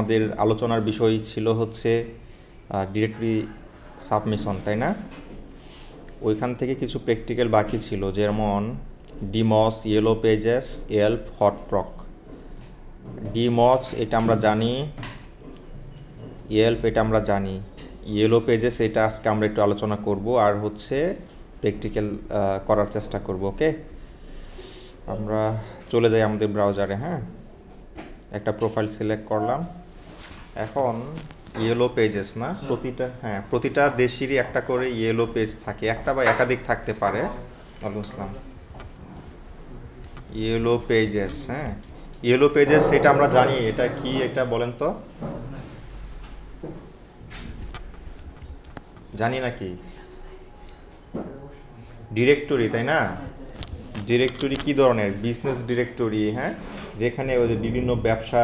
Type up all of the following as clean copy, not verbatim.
আমাদের আলোচনার বিষয় ছিল হচ্ছে ডিরেক্টরি সাবমিশন, তাই না? ওইখান থেকে কিছু প্র্যাকটিক্যাল বাকি ছিল, যেমন ডিমস, ইয়েলো পেজেস, এলফ, হটপ্রক। ডিমস এটা আমরা জানি, এলফ এটা আমরা জানি, ইয়েলো পেজেস এটা আজকে আমরা একটু আলোচনা করব আর হচ্ছে প্র্যাকটিক্যাল করার চেষ্টা করব। ওকে, আমরা চলে যাই আমাদের ব্রাউজারে। হ্যাঁ, একটা প্রোফাইল সিলেক্ট করলাম। এখন ইয়েলো পেজেস না, প্রতিটা দেশেরই একটা করে ইয়েলো পেজ থাকে, একটা বা একাধিক থাকতে পারে। ওয়ালাইকুম আসসালাম। ইয়েলো পেজেস, হ্যাঁ, ইয়েলো পেজেস এটা আমরা জানি। এটা কি, এটা বলেন তো, জানি নাকি? ডিরেক্টরি, তাই না? ডিরেক্টরি কি ধরনের? বিজনেস ডিরেক্টরি, হ্যাঁ, যেখানে ওই যে বিভিন্ন ব্যবসা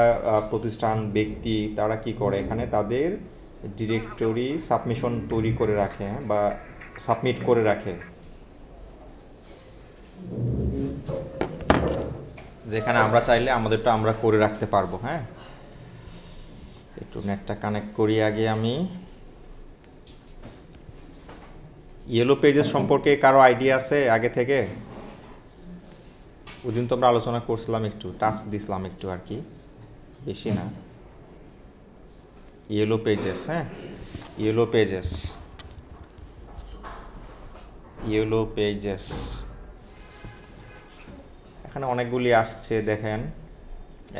প্রতিষ্ঠান, ব্যক্তি, তারা কি করে এখানে তাদের ডিরেক্টরি সাবমিশন তৈরি করে রাখে, হ্যাঁ, বা সাবমিট করে রাখে, যেখানে আমরা চাইলে আমাদেরটা আমরা করে রাখতে পারবো। হ্যাঁ, একটু নেটটা কানেক্ট করি আগে আমি। ইয়েলো পেজেস সম্পর্কে কারো আইডিয়া আছে আগে থেকে? ওই দিন তো আমরা আলোচনা করছিলাম, একটু টাচ দিছিলাম একটু আর কি, বেশি না। ইয়েলো পেজেস, হ্যাঁ, ইয়েলো পেজেস, ইয়েলো পেজেস এখানে অনেকগুলি আসছে, দেখেন,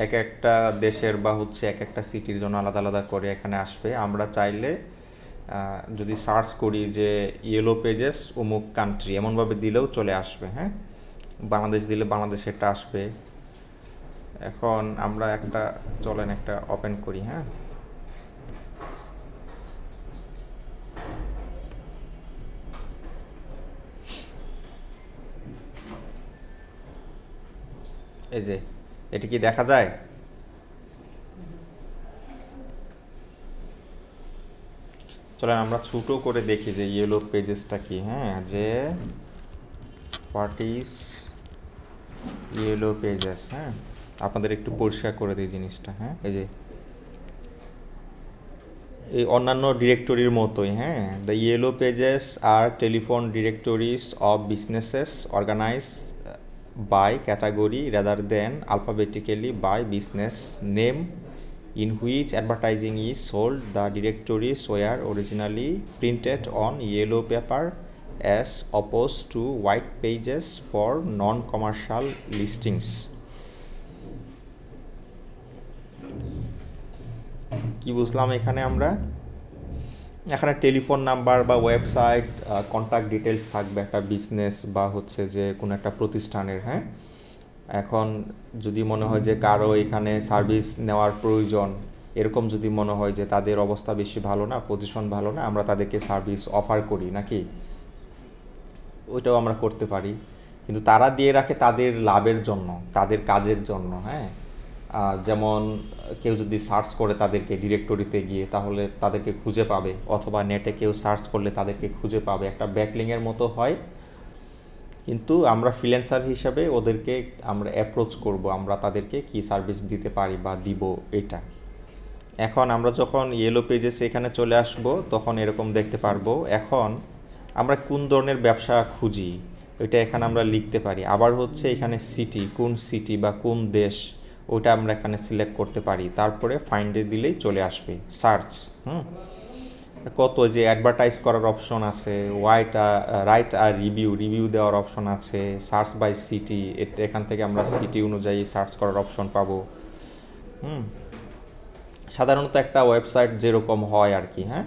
এক একটা দেশের বা হচ্ছে এক একটা সিটির জন্য আলাদা আলাদা করে এখানে আসবে। আমরা চাইলে যদি সার্চ করি যে ইয়েলো পেজেস অমুক কান্ট্রি, এমনভাবে দিলেও চলে আসবে। হ্যাঁ, বাংলাদেশ দিলে বাংলাদেশেরটা আসবে। এখন আমরা একটা, চলেন একটা ওপেন করি। হ্যাঁ, এই যে, এটা কি দেখা যায়? চলেন আমরা ছোটো করে দেখি যে ইয়েলো পেজেসটা কি। হ্যাঁ, যে হোয়াট ইজ ইয়েলো পেজেস। হ্যাঁ, আপনাদের একটু পরিষ্কার করে দিই জিনিসটা। হ্যাঁ, এই যে এই অন্যান্য ডিরেক্টরির মতোই, হ্যাঁ, the yellow pages are telephone directories of businesses organize by category rather than alphabetically by business name in which advertising is sold. The directories were originally printed on yellow paper as opposed to white pages for non-commercial listings. কি বুঝলাম এখানে আমরা? এখানে telephone number বা website, contact details থাকবে একটা business বা হচ্ছে যে কোনো একটা প্রতিষ্ঠানের। হ্যাঁ, এখন যদি মনে হয় যে কারো এখানে সার্ভিস নেওয়ার প্রয়োজন, এরকম যদি মনে হয় যে তাদের অবস্থা বেশি ভালো না, পজিশন ভালো না, আমরা তাদেরকে সার্ভিস অফার করি নাকি, ওইটাও আমরা করতে পারি। কিন্তু তারা দিয়ে রাখে তাদের লাভের জন্য, তাদের কাজের জন্য। হ্যাঁ, যেমন কেউ যদি সার্চ করে তাদেরকে ডিরেক্টরিতে গিয়ে, তাহলে তাদেরকে খুঁজে পাবে, অথবা নেটে কেউ সার্চ করলে তাদেরকে খুঁজে পাবে, একটা ব্যাকলিংয়ের মতো হয়। কিন্তু আমরা ফ্রিল্যান্সার হিসাবে ওদেরকে আমরা অ্যাপ্রোচ করব, আমরা তাদেরকে কি সার্ভিস দিতে পারি বা দিব, এটা। এখন আমরা যখন ইয়েলো পেজেস এখানে চলে আসব, তখন এরকম দেখতে পারবো। এখন আমরা কোন ধরনের ব্যবসা খুঁজি, ওইটা এখানে আমরা লিখতে পারি। আবার হচ্ছে এখানে সিটি, কোন সিটি বা কোন দেশ, ওইটা আমরা এখানে সিলেক্ট করতে পারি। তারপরে ফাইন্ডে দিলেই চলে আসবে সার্চ। কত যে অ্যাডভার্টাইজ করার অপশন আছে, রাইট আর রিভিউ দেওয়ার অপশন আছে, সার্চ বাই সিটি, এখান থেকে আমরা সিটি অনুযায়ী সার্চ করার অপশন পাবো। সাধারণত একটা ওয়েবসাইট যেরকম হয় আর কি। হ্যাঁ,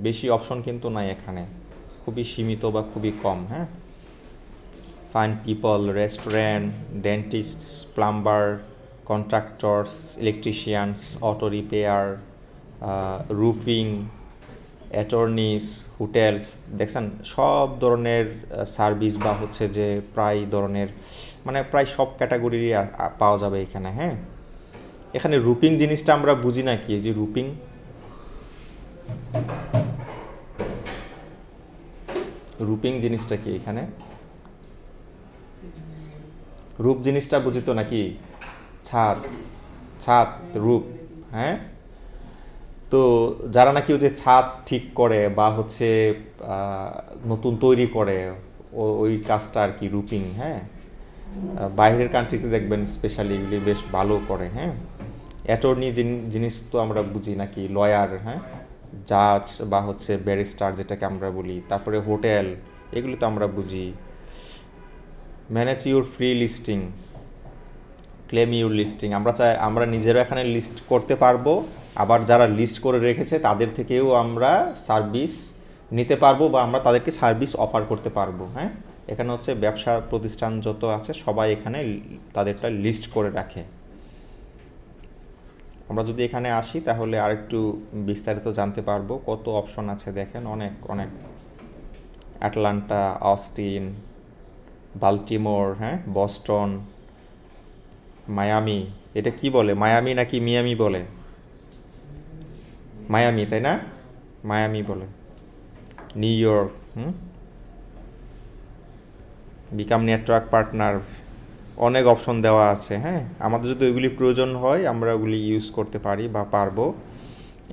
বেশি অপশন কিন্তু নাই এখানে, খুবই সীমিত বা খুবই কম। হ্যাঁ, fine people, restaurant, dentists, plumber, contractors, electricians, auto repair, roofing, attorneys, hotels. দেখছেন, সব ধরনের সার্ভিস বা হচ্ছে যে প্রায় ধরনের, মানে প্রায় সব ক্যাটাগরিরই পাওয়া যাবে এখানে। হ্যাঁ, এখানে রুপিং জিনিসটা আমরা বুঝি না কি, যে রুপিং, রুপিং জিনিসটা কি? এখানে রূপ জিনিসটা বুঝি তো নাকি? ছাদ, ছাদ, রূপ। হ্যাঁ, তো যারা নাকি ওদের ছাদ ঠিক করে বা হচ্ছে নতুন তৈরি করে ওই কাজটা আর কি, রুপিং, হ্যাঁ, বাইরের কান্ট্রিতে দেখবেন স্পেশালি এগুলি বেশ ভালো করে, হ্যাঁ। অ্যাটর্নি জিনিস তো আমরা বুঝি নাকি, লয়ার, হ্যাঁ, জাজ বা হচ্ছে ব্যারিস্টার যেটাকে আমরা বলি, তারপরে হোটেল, এগুলি তো আমরা বুঝি। Manage your free listing, claim your listing, আমরা নিজেরা এখানে লিস্ট করতে পারবো, আবার যারা লিস্ট করে রেখেছে তাদের থেকেও আমরা সার্ভিস নিতে পারবো বা আমরা তাদেরকে সার্ভিস অফার করতে পারবো, হ্যাঁ। এখানে হচ্ছে ব্যবসা প্রতিষ্ঠান যত আছে সবাই এখানে তাদেরটা লিস্ট করে রাখে। আমরা যদি এখানে আসি তাহলে আরেকটু বিস্তারিত জানতে পারবো, কত অপশন আছে দেখেন, অনেক অনেক। অ্যাটলান্টা, অস্টিন, বাল্টিমোর, হ্যাঁ, বস্টন, মায়ামি, এটা কি বলে, মায়ামি নাকি মিয়ামি বলে? মায়ামি, তাই না? মায়ামি বলে। New York, become network partner, অনেক অপশন দেওয়া আছে, হ্যাঁ। আমাদের যদি ওইগুলি প্রয়োজন হয় আমরা ওগুলি ইউজ করতে পারি বা পারবো।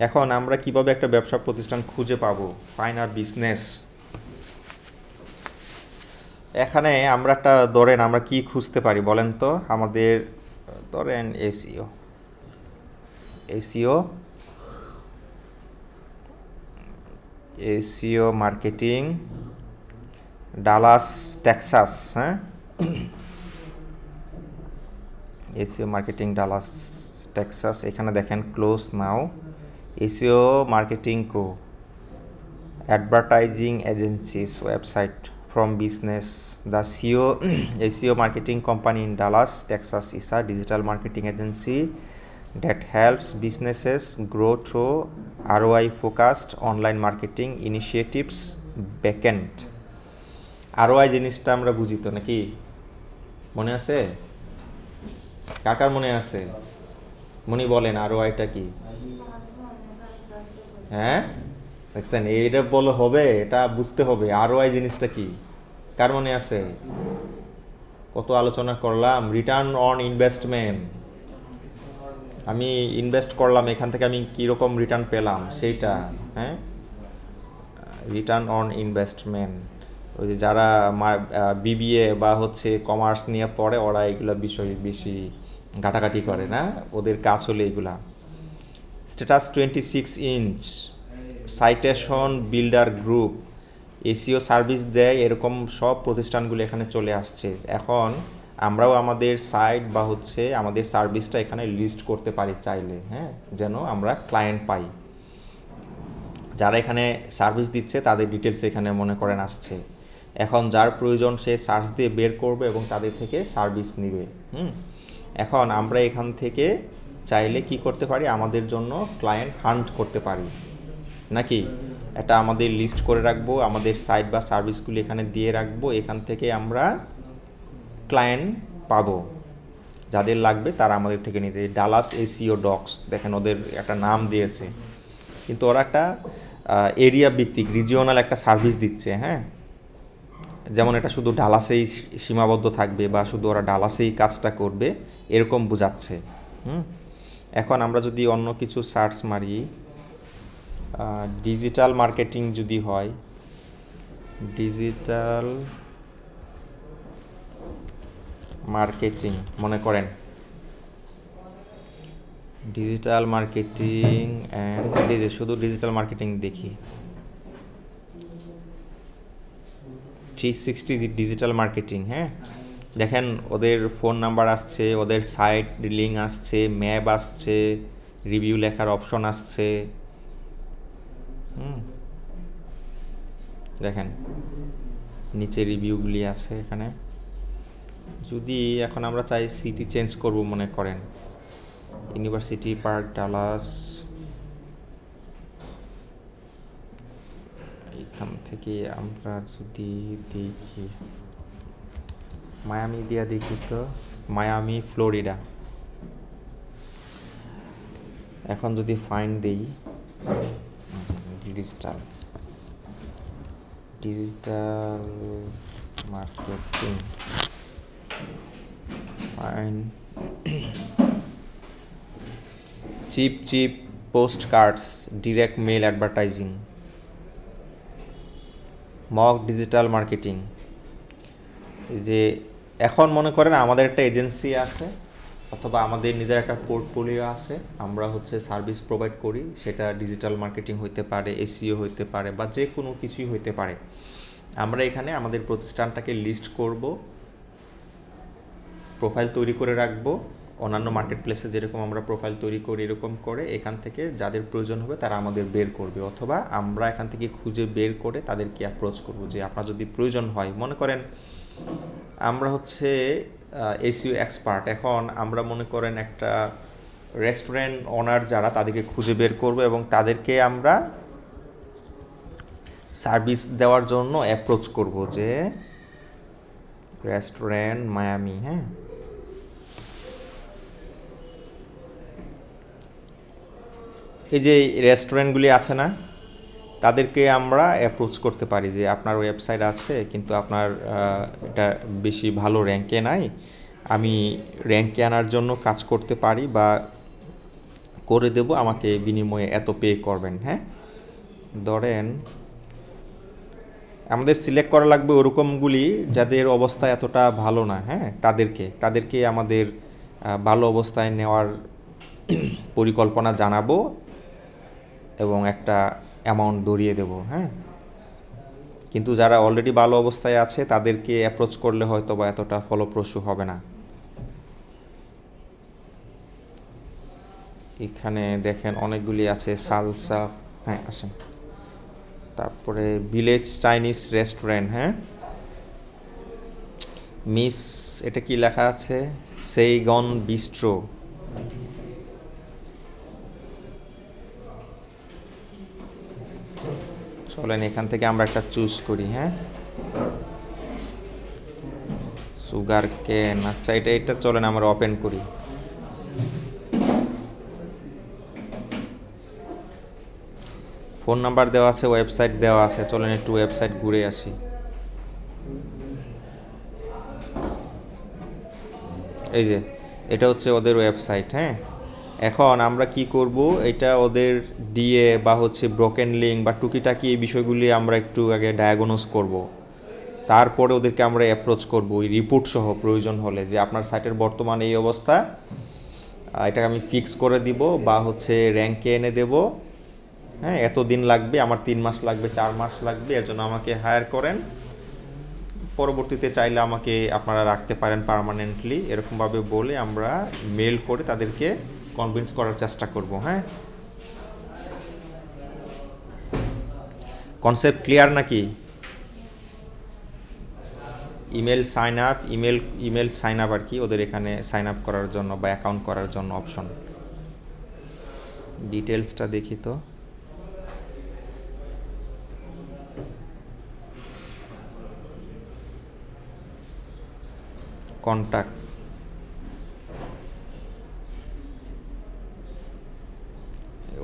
এখন আমরা কিভাবে একটা ব্যবসা প্রতিষ্ঠান খুঁজে পাবো, ফাইন্ড আ বিজনেস। এখানে আমরা একটা ধরেন আমরা কি খুঁজতে পারি বলেন তো, আমাদের ধরেন SEO, SEO marketing, Dallas Texas, হ্যাঁ, এসইও মার্কেটিং ডালাস টেক্সাস। এখানে দেখেন close now, SEO marketing co, advertising agencies website from business. The SEO marketing company in Dallas, Texas is a digital marketing agency that helps businesses grow through ROI focused online marketing initiatives backend. ROI জিনিসটা আমরা বুঝি তো নাকি, মনে আছে? কার মনে আছে? মনি বলেন ROI-টা কি? হ্যাঁ, দেখছেন, এইটা বলে হবে, এটা বুঝতে হবে ROI জিনিসটা কি। কার মনে আছে? কত আলোচনা করলাম, রিটার্ন অন ইনভেস্টমেন্ট। আমি ইনভেস্ট করলাম, এখান থেকে আমি কীরকম রিটার্ন পেলাম সেইটা, হ্যাঁ, রিটার্ন অন ইনভেস্টমেন্ট। ওই যে যারা বিবিএ বা হচ্ছে কমার্স নিয়ে পড়ে ওরা এগুলো বিষয়ে বেশি ঘাটাঘাটি করে না, ওদের কাজ হলে এগুলা। Status 26 inch, citation builder group, SEO service দেয়, এরকম সব প্রতিষ্ঠানগুলো এখানে চলে আসছে। এখন আমরাও আমাদের সাইট বা হচ্ছে আমাদের সার্ভিসটা এখানে লিস্ট করতে পারি চাইলে, হ্যাঁ, যেন আমরা ক্লায়েন্ট পাই। যারা এখানে সার্ভিস দিচ্ছে তাদের ডিটেলস এখানে মনে করেন আসছে। এখন যার প্রয়োজন সে সার্চ দিয়ে বের করবে এবং তাদের থেকে সার্ভিস নিবে। এখন আমরা এখান থেকে চাইলে কি করতে পারি, আমাদের জন্য ক্লায়েন্ট হান্ট করতে পারি নাকি, এটা আমাদের লিস্ট করে রাখবো, আমাদের সাইট বা সার্ভিসগুলি এখানে দিয়ে রাখবো, এখান থেকে আমরা ক্লায়েন্ট পাবো, যাদের লাগবে তারা আমাদের থেকে নিতে। ডালাস এসইও ডক্স, দেখেন ওদের একটা নাম দিয়েছে, কিন্তু ওরা একটা এরিয়া ভিত্তিক রিজিওনাল একটা সার্ভিস দিচ্ছে, হ্যাঁ। যেমন এটা শুধু ডালাসেই সীমাবদ্ধ থাকবে বা শুধু ওরা ডালাসেই কাজটা করবে এরকম বোঝাচ্ছে। এখন আমরা যদি অন্য কিছু সার্চ মারি, ডিজিটাল মার্কেটিং যদি হয়, ডিজিটাল মার্কেটিং মনে করেন, ডিজিটাল মার্কেটিং অ্যান্ড শুধু ডিজিটাল মার্কেটিং দেখি, 360 ডিজিটাল মার্কেটিং, হ্যাঁ। দেখেন ওদের ফোন নাম্বার আসছে, ওদের সাইট লিঙ্ক আসছে, ম্যাপ আসছে, রিভিউ লেখার অপশন আসছে, দেখেন নিচে রিভিউগুলি আছে এখানে। যদি এখন আমরা চাই সিটি চেঞ্জ করব, মনে করেন ইউনিভার্সিটি পার্ক ডালাস, এখান থেকে আমরা যদি দেখি মায়ামি দিয়া দেখি তো, মায়ামি ফ্লোরিডা। এখন যদি ফাইন্ড দেই digital marketing, find cheap post cards, direct mail advertising, mock digital marketing. যে এখন মনে করেন আমাদের একটা এজেন্সি আছে অথবা আমাদের নিজের একটা পোর্টফোলিও আছে, আমরা হচ্ছে সার্ভিস প্রোভাইড করি, সেটা ডিজিটাল মার্কেটিং হইতে পারে, এসইও হইতে পারে, বা যে কোনো কিছুই হইতে পারে। আমরা এখানে আমাদের প্রতিষ্ঠানটাকে লিস্ট করব, প্রোফাইল তৈরি করে রাখবো, অন্যান্য মার্কেট প্লেসে যেরকম আমরা প্রোফাইল তৈরি করি এরকম করে এখান থেকে যাদের প্রয়োজন হবে তারা আমাদের বের করবে, অথবা আমরা এখান থেকে খুঁজে বের করে তাদেরকে অ্যাপ্রোচ করব যে আপনার যদি প্রয়োজন হয়। মনে করেন আমরা হচ্ছে এসইও এক্সপার্ট, এখন আমরা মনে করেন একটা রেস্টুরেন্ট ওনার যারা তাদেরকে খুঁজে বের করব এবং তাদেরকে আমরা সার্ভিস দেওয়ার জন্য অ্যাপ্রোচ করব যে রেস্টুরেন্ট মায়ামি, হ্যাঁ, এই যে রেস্টুরেন্টগুলি আছে না, তাদেরকে আমরা অ্যাপ্রোচ করতে পারি যে আপনার ওয়েবসাইট আছে কিন্তু আপনার এটা বেশি ভালো র্যাঙ্কে নাই, আমি র্যাঙ্কে আনার জন্য কাজ করতে পারি বা করে দেব, আমাকে বিনিময়ে এত পে করবেন। হ্যাঁ, ধরেন আমাদের সিলেক্ট করা লাগবে ওরকমগুলি যাদের অবস্থা এতটা ভালো না, হ্যাঁ, তাদেরকে আমাদের ভালো অবস্থায় নেওয়ার পরিকল্পনা জানাবো এবং একটা অ্যামাউন্ট ধরিয়ে দেব। হ্যাঁ, কিন্তু যারা অলরেডি ভালো অবস্থায় আছে তাদেরকে অ্যাপ্রোচ করলে হয়তো বা এতটা ফলপ্রসূ হবে না। এখানে দেখেন অনেকগুলি আছে, সালসা, হ্যাঁ আসেন, তারপরে ভিলেজ চাইনিজ রেস্টুরেন্ট, হ্যাঁ, মিস, এটা কি লেখা আছে, সেইগন বিস্ট্রো, চলেন এখান থেকে আমরা একটা চুজ করি। হ্যাঁ, সুগার কেন, আচ্ছা এটা চলেন আমরা ওপেন করি। ফোন নাম্বার দেওয়া আছে, ওয়েবসাইট দেওয়া আছে, চলেন একটু ওয়েবসাইট ঘুরে আসি। এই যে এটা হচ্ছে ওদের ওয়েবসাইট। হ্যাঁ, এখন আমরা কি করব, এটা ওদের ডিএ বা হচ্ছে ব্রোকেন লিঙ্ক বা টুকিটাকি এই বিষয়গুলি আমরা একটু আগে ডায়াগনোস করব, তারপরে ওদেরকে আমরা অ্যাপ্রোচ করব ওই রিপোর্ট সহ প্রয়োজন হলে যে আপনার সাইটের বর্তমানে এই অবস্থা, এটাকে আমি ফিক্স করে দিব বা হচ্ছে র্যাঙ্কে এনে দেব। হ্যাঁ, এত দিন লাগবে, আমার 3 মাস লাগবে, 4 মাস লাগবে, এর জন্য আমাকে হায়ার করেন, পরবর্তীতে চাইলে আমাকে আপনারা রাখতে পারেন পার্মানেন্টলি, এরকমভাবে বলে আমরা মেল করে তাদেরকে কনভিন্স করার চেষ্টা করব। হ্যাঁ, কনসেপ্ট ক্লিয়ার নাকি? Email sign up, email sign up আর কি, ওদের এখানে সাইন আপ করার জন্য বা অ্যাকাউন্ট করার জন্য অপশন। ডিটেলসটা দেখি তো, কন্ট্যাক্ট,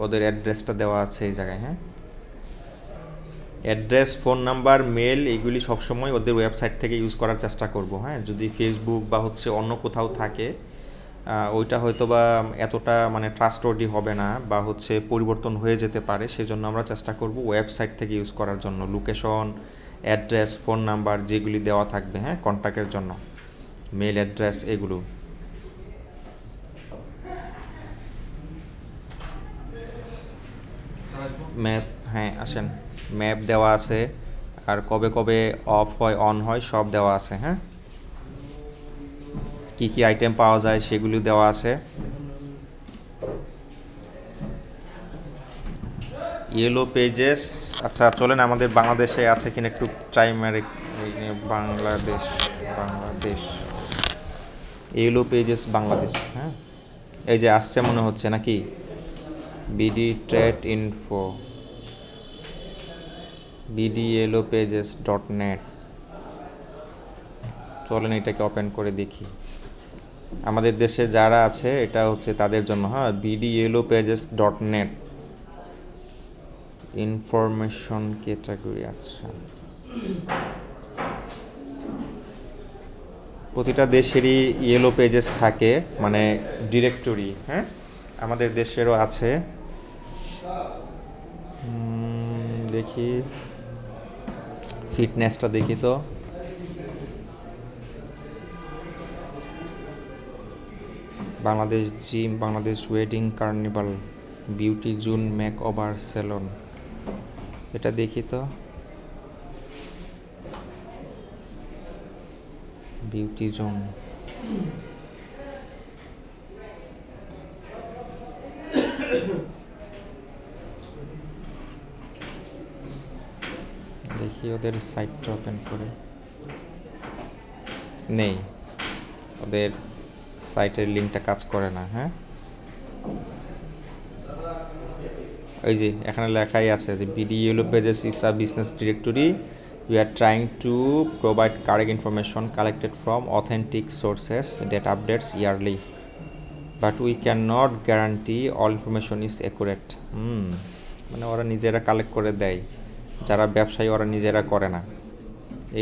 ওদের অ্যাড্রেসটা দেওয়া আছে এই জায়গায়। হ্যাঁ, অ্যাড্রেস, ফোন নাম্বার, মেল, এগুলি সবসময় ওদের ওয়েবসাইট থেকে ইউজ করার চেষ্টা করব। হ্যাঁ, যদি ফেসবুক বা হচ্ছে অন্য কোথাও থাকে ওইটা হয়তো বা এতটা মানে ট্রাস্টওয়ার্দি হবে না বা হচ্ছে পরিবর্তন হয়ে যেতে পারে, সেজন্য আমরা চেষ্টা করব ওয়েবসাইট থেকে ইউজ করার জন্য। লোকেশন, অ্যাড্রেস, ফোন নাম্বার যেগুলি দেওয়া থাকবে, হ্যাঁ, কন্ট্যাক্টের জন্য, মেল অ্যাড্রেস, এগুলো। ম্যাপ, হ্যাঁ আসেন, ম্যাপ দেওয়া আছে, আর কবে কবে অফ হয় অন হয় সব দেওয়া আছে। হ্যাঁ, কি কি আইটেম পাওয়া যায় সেগুলো দেওয়া আছে। ইয়েলো পেজেস, আচ্ছা চলেন আমাদের বাংলাদেশে আছে কিনা একটু ট্রাই মারে। বাংলাদেশ, ইয়েলো পেজেস বাংলাদেশ, হ্যাঁ, এই যে আসছে মনে হচ্ছে নাকি, বিডি ট্রেড ইনফো, bdyellowpages.net, চলেন এটাকে ওপেন করে দেখি। আমাদের দেশে যারা আছে এটা হচ্ছে তাদের জন্য। হ্যাঁ, bdyellowpages.net, ইনফরমেশন ক্যাটাগরি। আচ্ছা, প্রতিটা দেশেরই ইয়েলো পেজেস থাকে, মানে ডিরেক্টরি। হ্যাঁ, আমাদের দেশেরও আছে। দেখি ফিটনেসটা দেখি তো। Bangladesh gym, Bangladesh wedding carnival, beauty zone makeover salon, এটা দেখি তো। বিউটি জোন, দেখি ওদের সাইটটা ওপেন করে, নেই, ওদের সাইটের লিঙ্কটা কাজ করে না। হ্যাঁ, এই যে এখানে লেখাই আছে যে BD yellow pages is a business directory, we are trying to provide correct information collected from authentic sources that updates yearly, but we cannot guarantee all information is accurate. মানে ওরা নিজেরা কালেক্ট করে দেয়, যারা ব্যবসায়ী ওরা নিজেরা করে না,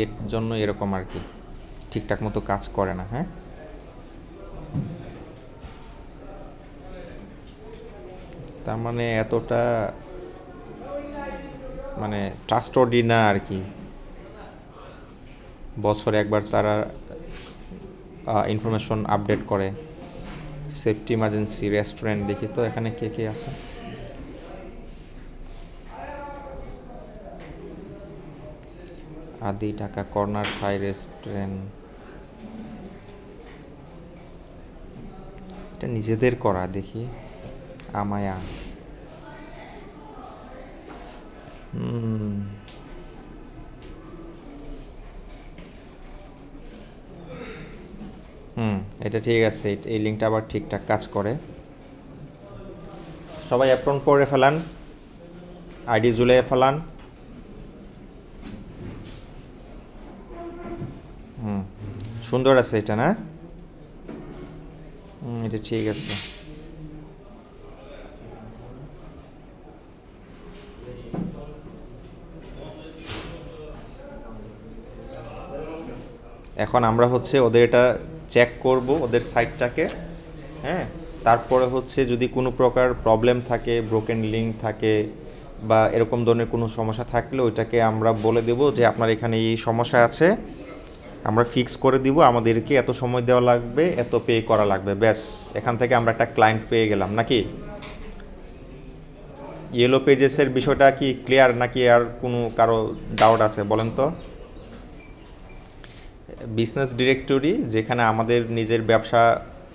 এর জন্য এরকম আর কি, ঠিকঠাক মতো কাজ করে না। হ্যাঁ, তার মানে এতটা মানে ট্রাস্টওয়ার্দি না আর কি। বছরে একবার তারা ইনফরমেশন আপডেট করে। সেফটি ইমার্জেন্সি রেস্টুরেন্ট, দেখি তো এখানে কে কে আছে। আদি ঢাকা কর্নার থাই রেস্টুরেন্ট, এটা নিজেদের করা। দেখি আমায়া, এটা ঠিক আছে, এই লিঙ্কটা আবার ঠিকঠাক কাজ করে। সবাই অ্যাপ্রন করে ফেলান, আইডি ঝুলিয়ে ফেলান। সুন্দর আছে এটা না, এটা ঠিক আছে। এখন আমরা হচ্ছে ওদের এটা চেক করব, ওদের সাইটটাকে। হ্যাঁ, তারপরে হচ্ছে যদি কোনো প্রকার প্রবলেম থাকে, ব্রোকেন লিঙ্ক থাকে বা এরকম ধরনের কোনো সমস্যা থাকলে ওইটাকে আমরা বলে দেব যে আপনার এখানে এই সমস্যা আছে, আমরা ফিক্স করে দিব, আমাদেরকে এত সময় দেওয়া লাগবে, এত পে করা লাগবে, ব্যাস। এখান থেকে আমরা একটা ক্লায়েন্ট পেয়ে গেলাম নাকি। ইয়েলো পেজেসের বিষয়টা কি ক্লিয়ার নাকি আর কোনো কারো ডাউট আছে বলেন তো? বিজনেস ডিরেক্টরি, যেখানে আমাদের নিজের ব্যবসা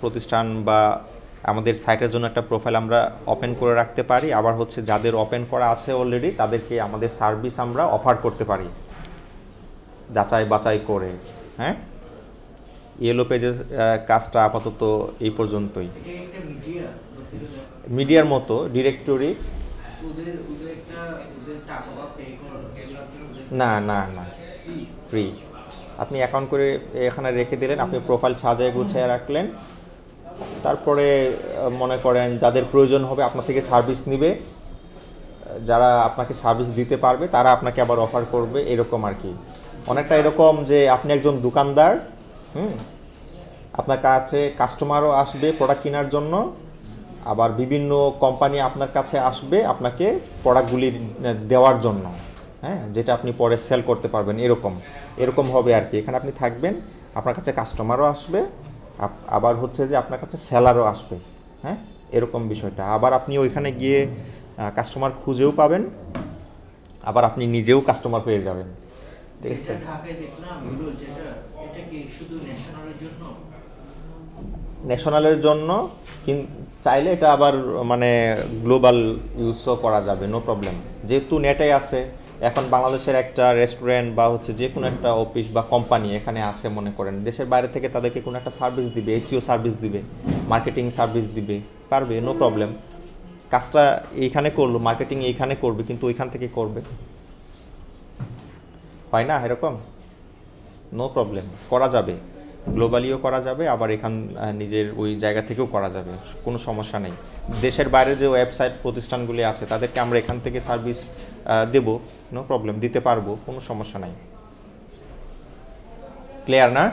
প্রতিষ্ঠান বা আমাদের সাইটের জন্য একটা প্রোফাইল আমরা ওপেন করে রাখতে পারি, আবার হচ্ছে যাদের ওপেন করা আছে অলরেডি তাদেরকে আমাদের সার্ভিস আমরা অফার করতে পারি যাচাই বাছাই করে। হ্যাঁ, ইয়েলো পেজের কাজটা আপাতত এই পর্যন্তই। মিডিয়ার মতো ডিরেক্টরি না না না, ফ্রি। আপনি অ্যাকাউন্ট করে এখানে রেখে দিলেন, আপনি প্রোফাইল সাজায় গুছিয়ে রাখলেন, তারপরে মনে করেন যাদের প্রয়োজন হবে আপনার থেকে সার্ভিস নিবে, যারা আপনাকে সার্ভিস দিতে পারবে তারা আপনাকে আবার অফার করবে, এরকম আর কি। অনেকটা এরকম যে আপনি একজন দোকানদার, আপনার কাছে কাস্টমারও আসবে প্রোডাক্ট কেনার জন্য, আবার বিভিন্ন কোম্পানি আপনার কাছে আসবে আপনাকে প্রোডাক্টগুলি দেওয়ার জন্য, হ্যাঁ, যেটা আপনি পরে সেল করতে পারবেন, এরকম হবে আর কি। এখানে আপনি থাকবেন, আপনার কাছে কাস্টমারও আসবে, আবার হচ্ছে যে আপনার কাছে সেলারও আসবে। হ্যাঁ, এরকম বিষয়টা। আবার আপনি ওইখানে গিয়ে কাস্টমার খুঁজেও পাবেন, আবার আপনি নিজেও কাস্টমার পেয়ে যাবেন। ঠিক আছে, ন্যাশনালের জন্য চাইলে এটা আবার মানে গ্লোবাল ইউজও করা যাবে, নো প্রবলেম। যেহেতু নেটে আছে, এখন বাংলাদেশের একটা রেস্টুরেন্ট বা হচ্ছে যে কোনো একটা অফিস বা কোম্পানি এখানে আছে, মনে করেন দেশের বাইরে থেকে তাদেরকে কোনো একটা সার্ভিস দিবে, এসিও সার্ভিস দিবে, মার্কেটিং সার্ভিস দিবে, পারবে, নো প্রবলেম। কাজটা এইখানে করলো, মার্কেটিং এইখানে করবে, কিন্তু ওইখান থেকে করবে, হয় না এরকম? নো প্রবলেম, করা যাবে, গ্লোবালিও করা যাবে, আবার এখান নিজের ওই জায়গা থেকেও করা যাবে, কোনো সমস্যা নেই। দেশের বাইরে যে ওয়েবসাইট প্রতিষ্ঠানগুলি আছে তাদেরকে আমরা এখান থেকে সার্ভিস দেব, নো প্রবলেম, দিতে পারবো, কোনো সমস্যা নাই। ক্লিয়ার না?